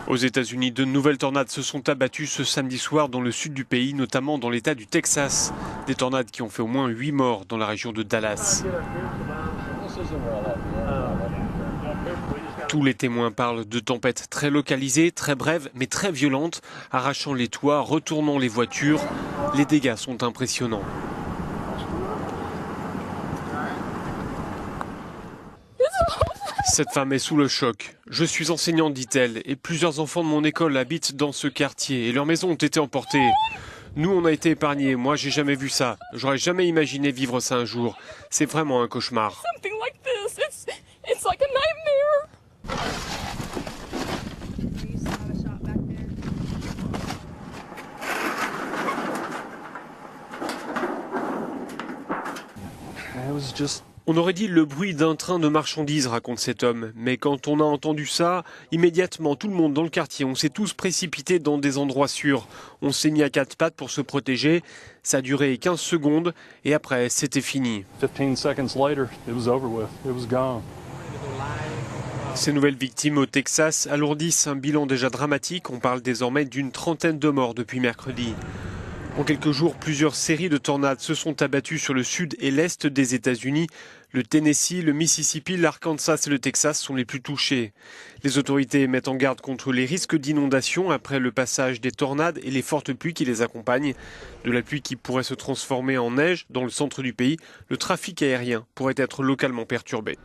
Aux États-Unis, de nouvelles tornades se sont abattues ce samedi soir dans le sud du pays, notamment dans l'État du Texas. Des tornades qui ont fait au moins 8 morts dans la région de Dallas. Tous les témoins parlent de tempêtes très localisées, très brèves, mais très violentes, arrachant les toits, retournant les voitures. Les dégâts sont impressionnants. Cette femme est sous le choc. Je suis enseignante, dit-elle, et plusieurs enfants de mon école habitent dans ce quartier et leurs maisons ont été emportées. Nous, on a été épargnés. Moi, j'ai jamais vu ça. J'aurais jamais imaginé vivre ça un jour. C'est vraiment un cauchemar. On aurait dit le bruit d'un train de marchandises, raconte cet homme. Mais quand on a entendu ça, immédiatement, tout le monde dans le quartier, on s'est tous précipités dans des endroits sûrs. On s'est mis à quatre pattes pour se protéger. Ça a duré 15 secondes et après, c'était fini. 15 seconds later, it was over with. It was gone. Ces nouvelles victimes au Texas alourdissent un bilan déjà dramatique. On parle désormais d'une trentaine de morts depuis mercredi. En quelques jours, plusieurs séries de tornades se sont abattues sur le sud et l'est des États-Unis. Le Tennessee, le Mississippi, l'Arkansas et le Texas sont les plus touchés. Les autorités mettent en garde contre les risques d'inondation après le passage des tornades et les fortes pluies qui les accompagnent. De la pluie qui pourrait se transformer en neige dans le centre du pays, le trafic aérien pourrait être localement perturbé.